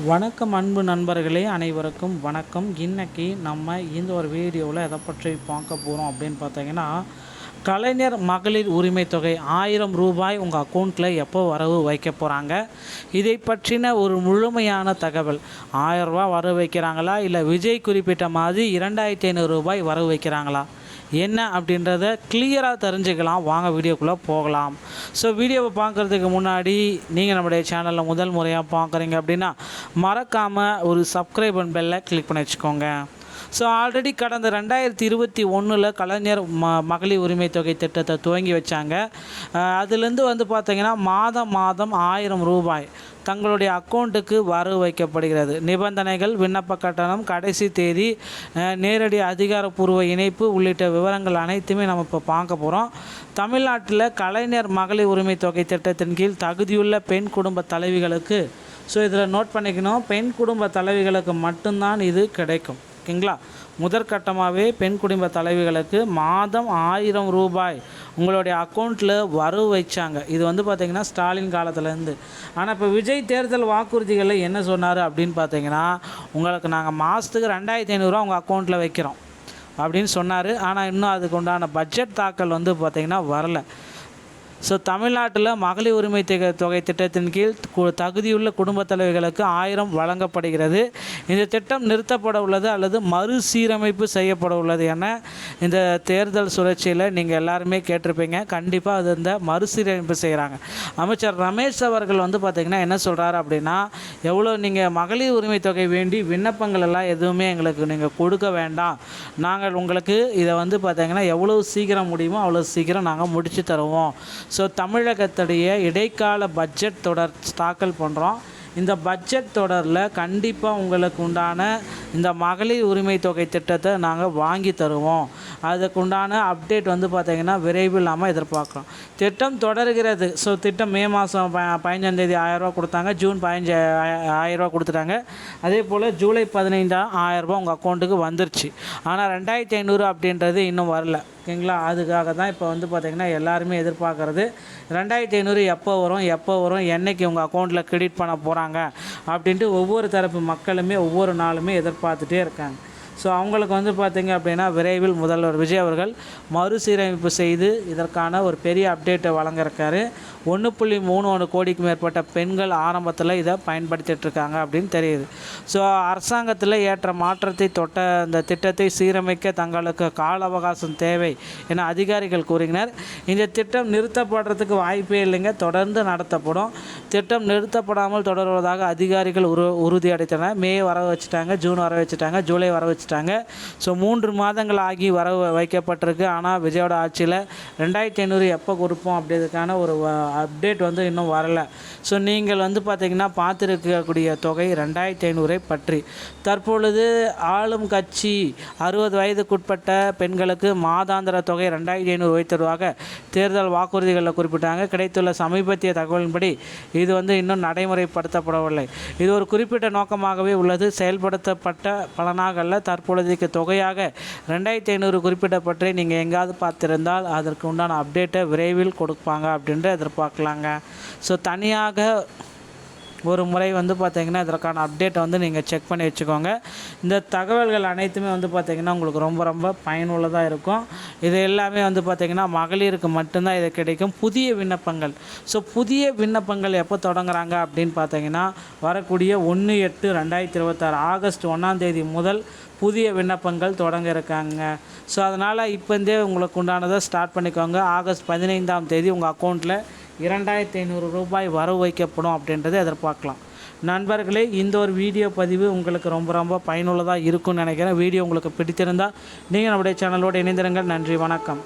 வணக்கம் அன்பு நண்பர்களே, அனைவருக்கும் வணக்கம். இன்றைக்கி நம்ம இந்த ஒரு வீடியோவில் எதை பற்றி பார்க்க போகிறோம் அப்படின்னு பார்த்தீங்கன்னா, கலைஞர் மகளிர் உரிமை தொகை 1000 ரூபாய் உங்கள் அக்கௌண்ட்டில் எப்போ வரவு வைக்க போகிறாங்க, இதை பற்றின ஒரு முழுமையான தகவல். 1000 ரூபா வரவு வைக்கிறாங்களா, இல்லை விஜய் குறிப்பிட்ட மாதிரி 2500 ரூபாய் வரவு வைக்கிறாங்களா, என்ன அப்படின்றத கிளியராக தெரிஞ்சுக்கலாம். வாங்க வீடியோக்குள்ளே போகலாம். ஸோ வீடியோவை பார்க்குறதுக்கு முன்னாடி நீங்கள் நம்முடைய சேனலில் முதல் முறையாக பார்க்குறீங்க அப்படின்னா மறக்காமல் ஒரு சப்ஸ்கிரைப் அண்ட் பெல்லை கிளிக் பண்ணி வச்சுக்கோங்க. ஸோ ஆல்ரெடி கடந்த 2021 கலைஞர் மகளிர் உரிமை தொகை திட்டத்தை துவங்கி வச்சாங்க. அதுலேருந்து பார்த்திங்கன்னா மாதம் 1000 ரூபாய் தங்களுடைய அக்கௌண்ட்டுக்கு வரவு வைக்கப்படுகிறது. நிபந்தனைகள், விண்ணப்ப கட்டணம், கடைசி தேதி, நேரடி அதிகாரப்பூர்வ இணைப்பு உள்ளிட்ட விவரங்கள் அனைத்துமே நம்ம இப்போ பார்க்க போகிறோம். தமிழ்நாட்டில் கலைஞர் மகளிர் உரிமை தொகை திட்டத்தின் கீழ் தகுதியுள்ள பெண் குடும்ப தலைவிகளுக்கு, ஸோ இதில் நோட் பண்ணிக்கணும், பெண் குடும்ப தலைவிகளுக்கு மட்டும்தான் இது கிடைக்கும். ஓகேங்களா? முதற்கட்டமாகவே பெண் குடும்ப தலைவிகளுக்கு மாதம் 1000 ரூபாய் உங்களுடைய அக்கௌண்ட்டில் வரவு வைச்சாங்க. இது பார்த்திங்கன்னா ஸ்டாலின் காலத்துலேருந்து. ஆனால் இப்போ விஜய் தேர்தல் வாக்குறுதிகளில் என்ன சொன்னார் அப்படின்னு பார்த்தீங்கன்னா, உங்களுக்கு நாங்கள் மாதத்துக்கு 2500 ரூபா உங்கள் அக்கௌண்ட்டில் வைக்கிறோம் அப்படின்னு சொன்னார். ஆனால் இன்னும் அதுக்கு உண்டான பட்ஜெட் தாக்கல் பார்த்திங்கன்னா வரலை. ஸோ தமிழ்நாட்டில் மகளிர் உரிமை தொகை திட்டத்தின் கீழ் தகுதியுள்ள குடும்பத் தலைவிகளுக்கு 1000 வழங்கப்படுகிறது. இந்த திட்டம் நிறுத்தப்பட உள்ளது அல்லது மறுசீரமைப்பு செய்யப்பட உள்ளது என இந்த தேர்தல் சுழற்சியில் நீங்கள் எல்லாருமே கேட்டிருப்பீங்க. கண்டிப்பாக அது இந்த மறுசீரமைப்பு செய்கிறாங்க. அமைச்சர் ரமேஷ் அவர்கள் பார்த்திங்கன்னா என்ன சொல்கிறாரு அப்படின்னா, எவ்வளோ நீங்கள் மகளிர் உரிமை தொகை வேண்டி விண்ணப்பங்கள் எல்லாம் எதுவுமே எங்களுக்கு நீங்கள் கொடுக்க வேண்டாம், நாங்கள் உங்களுக்கு இதை பார்த்திங்கன்னா எவ்வளோ சீக்கிரம் முடியுமோ அவ்வளோ சீக்கிரம் நாங்கள் முடித்து தருவோம். ஸோ தமிழகத்துடைய இடைக்கால பட்ஜெட் தொடர் தாக்கல் பண்ணுறோம். இந்த பட்ஜெட் தொடரில் கண்டிப்பாக உங்களுக்கு உண்டான இந்த மகளிர் உரிமை தொகை திட்டத்தை நாங்கள் வாங்கி தருவோம். அதுக்கு உண்டான அப்டேட் பார்த்திங்கன்னா விரைவில் நாம் எதிர்பார்க்குறோம். திட்டம் தொடர்கிறது. ஸோ திட்டம் மே மாதம் 15ஆம் தேதி 1000 ரூபா கொடுத்தாங்க. ஜூன் 15 1000 ரூபா கொடுத்துட்டாங்க. அதே போல் ஜூலை 15 1000 ரூபா உங்கள் அக்கௌண்ட்டுக்கு வந்துருச்சு. ஆனால் 2500 அப்படின்றது இன்னும் வரல. ஓகேங்களா? அதுக்காக தான் இப்போ பார்த்திங்கன்னா எல்லாருமே எதிர்பார்க்குறது 2500 எப்போ வரும், என்றைக்கு உங்கள் அக்கௌண்ட்டில் கிரெடிட் பண்ண போகிறாங்க அப்படின்ட்டு ஒவ்வொரு தரப்பு மக்களுமே ஒவ்வொரு நாளுமே எதிர்பார்த்துட்டே இருக்காங்க. ஸோ அவங்களுக்கு பார்த்திங்க அப்படின்னா விரைவில் முதல்வர் விஜய் அவர்கள் மறுசீரமைப்பு செய்து இதற்கான ஒரு பெரிய அப்டேட்டை வழங்கியிருக்காரு. 1.31 கோடிக்கு மேற்பட்ட பெண்கள் ஆரம்பத்தில் இதை பயன்படுத்திகிட்ருக்காங்க அப்படின்னு தெரியுது. ஸோ அரசாங்கத்தில் ஏற்ற மாற்றத்தை தொட்ட இந்த திட்டத்தை சீரமைக்க தங்களுக்கு கால அவகாசம் தேவை என அதிகாரிகள் கூறினர். இந்த திட்டம் நிறுத்தப்படுறதுக்கு வாய்ப்பே இல்லைங்க, தொடர்ந்து நடத்தப்படும். திட்டம் நிறுத்தப்படாமல் தொடர்வதாக அதிகாரிகள் உறுதியளித்தனர். மே வர வச்சுட்டாங்க, ஜூன் வர வச்சுட்டாங்க, ஜூலை வர வச்சுட்டாங்க. ஸோ 3 மாதங்கள் ஆகி வர வைக்கப்பட்டிருக்கு. ஆனால் விஜயோட ஆட்சியில் 2500 எப்போ கொடுப்போம் அப்படின்றதுக்கான ஒரு அப்டேட் இன்னும் வரலை. ஸோ நீங்கள் பார்த்திங்கன்னா பார்த்துருக்கக்கூடிய தொகை 2500 பற்றி. தற்பொழுது ஆளும் கட்சி 60 வயதுக்குட்பட்ட பெண்களுக்கு மாதாந்திர தொகை 2500 வைத்ததாக தேர்தல் வாக்குறுதிகளில் குறிப்பிட்டாங்க. கிடைத்துள்ள சமீபத்திய தகவலின்படி இது இன்னும் நடைமுறைப்படுத்தப்படவில்லை. இது ஒரு குறிப்பிட்ட நோக்கமாகவே உள்ளது, செயல்படுத்தப்பட்ட பலனாகல்ல. தற்பொழுதைக்கு தொகையாக 2500 குறிப்பிடப்பட்டு நீங்கள் எங்கேயாவது பார்த்திருந்தால் அதற்கு உண்டான அப்டேட்டை விரைவில் கொடுப்பாங்க அப்படின்ற எதிர்பார்க்கலாங்க. ஸோ தனியாக ஒரு முறை பார்த்திங்கன்னா இதற்கான அப்டேட்டை நீங்கள் செக் பண்ணி வச்சுக்கோங்க. இந்த தகவல்கள் அனைத்துமே பார்த்திங்கன்னா உங்களுக்கு ரொம்ப ரொம்ப பயனுள்ளதாக இருக்கும். இது எல்லாமே பார்த்திங்கன்னா மகளிருக்கு மட்டும்தான் இது கிடைக்கும். புதிய விண்ணப்பங்கள், ஸோ புதிய விண்ணப்பங்கள் எப்போ தொடங்குறாங்க அப்படின்னு பார்த்திங்கன்னா வரக்கூடிய 1/8/2026 ஆகஸ்ட் 1ஆம் தேதி முதல் புதிய விண்ணப்பங்கள் தொடங்க இருக்காங்க. ஸோ அதனால் இப்போந்தே உங்களுக்கு உண்டானதை ஸ்டார்ட் பண்ணிக்கோங்க. ஆகஸ்ட் 15ஆம் தேதி உங்கள் அக்கௌண்ட்டில் 2500 ரூபாய் வரவு வைக்கப்படும் அப்படின்றத எதிர்பார்க்கலாம். நண்பர்களே, இந்த ஒரு வீடியோ பதிவு உங்களுக்கு ரொம்ப ரொம்ப பயனுள்ளதாக இருக்கும்னு நினைக்கிறேன். வீடியோ உங்களுக்கு பிடித்திருந்தால் நீங்கள் நம்முடைய சேனலோடு இணைந்திருங்கள். நன்றி, வணக்கம்.